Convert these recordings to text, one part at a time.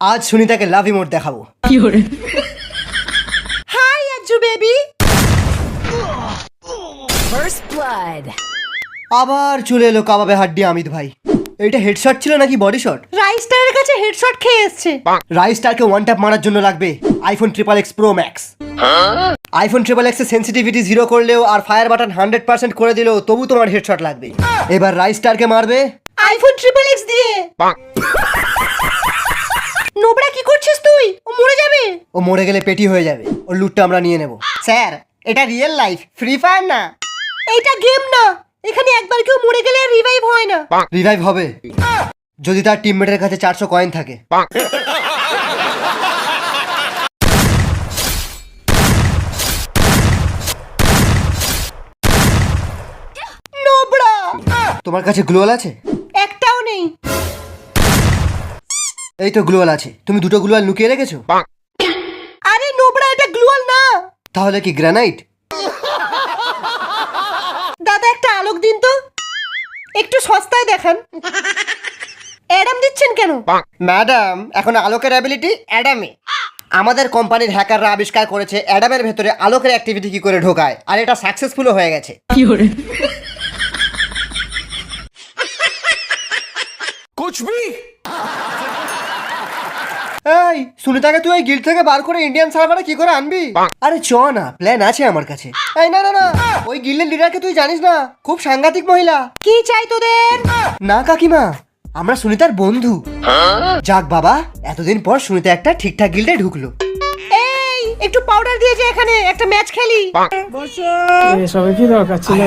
আজ সুনিতাকে love emote দেখাবো। Hi Aju baby. First blood. আবার চলে এলো কাবাবে হাড্ডি আমিত ভাই। এটা হেডশট ছিল নাকি বডি শট? রাইস্টারের কাছে হেডশট খেয়ে এসছে। রাইস্টারকে ওয়ান ট্যাপ মারার জন্য লাগবে iPhone XXX pro max. IPhone XXX এর সেন্সিটিভিটি 0 করলেও আর ফায়ার বাটন 100% করে দিলেও তবু তোমার হেডশট লাগবে। এবার রাইস্টারকে মারবে আইফোন XXX দিয়ে। নোবড়া কি করছিস তুই? ও মরে যাবে। ও মরে গেলে পেটি হয়ে যাবে। ওর লুটটা আমরা নিয়ে নেব। স্যার, এটা রিয়েল লাইফ, ফ্রি ফায়ার না। এইটা গেম না। এখানে একবার কেউ মরে গেলে রিভাইভ হয় না। রিভাইভ হবে যদি তার টিমমেটের কাছে 400 কয়েন থাকে। নোবড়া, তোমার কাছে গ্লোয়াল আছে? একটাও নেই। এই তো গ্লোয়াল আছে। তুমি দুটো গ্লোয়াল লুকিয়ে রেখেছো? আরে নোবড়া, এটা গ্লোয়াল না। তাহলে কি গ্রানাইট? দাদা একটা আলোক দিন তো, একটু সস্তায় দেখান। অ্যাডাম দিচ্ছেন কেন? ম্যাডাম, এখন আলোকের অ্যাবিলিটি অ্যাডামে। আমাদের কোম্পানির হ্যাকাররা আবিষ্কার করেছে অ্যাডামের ভেতরে আলোকের অ্যাক্টিভিটি কি করে ঢোকায়, আর এটা সাকসেসফুলও হয়ে গেছে। कुछ भी এই সুনিতাকে তুই এই গিল্ড থেকে বার করে ইন্ডিয়ান সার্ভারে কি করে আনবি? আরে চ না, প্ল্যান আছে আমার কাছে। এই না না না, ওই গিল্ডের লিডারকে তুই জানিস না, খুব সাংঘাতিক মহিলা। কি চাই তোদের? না কাকিমা, আমরা সুনিতার বন্ধু। যাক বাবা, এতদিন পর সুনিতা একটা ঠিকঠাক গিল্ডে ঢুকলো। এই একটু পাউডার দিয়ে যে এখানে একটা ম্যাচ খেলি। এসবে কি দরকার ছিল?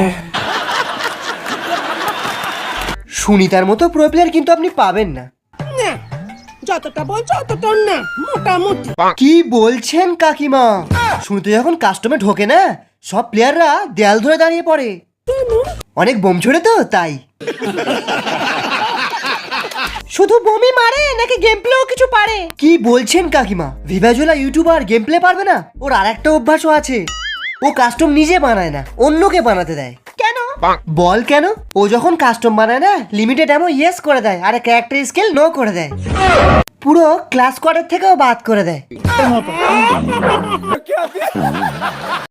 সুনিতার মতো প্রো প্লেয়ার কিন্তু আপনি পাবেন না। যতটা বলছো অতটা না, মোটামুটি। কি বলছেন কাকিমা? শুনতে যখন কাস্টমে ঢোকে না, সব প্লেয়াররা দেয়াল ধরে দাঁড়িয়ে পড়ে। অনেক বোম ছড়ে তো তাই। শুধু বোমই মারে নাকি গেম প্লেও কিছু পারে? কি বলছেন কাকিমা? ভিভাজোলা ইউটিউবার গেম প্লে পারবে না? ওর আরেকটা অভ্যাসও আছে, ও কাস্টম নিজে বানায় না, অন্যকে বানাতে দেয়। কেন? বল কেন? ও যখন কাস্টম বানায় না, লিমিটেড এমন ইয়েস করে দেয় আর ক্যারেক্টার স্কেল নো করে দেয়। পুরো ক্লাস কোয়ার্ডের থেকেও বাদ করে দেয়।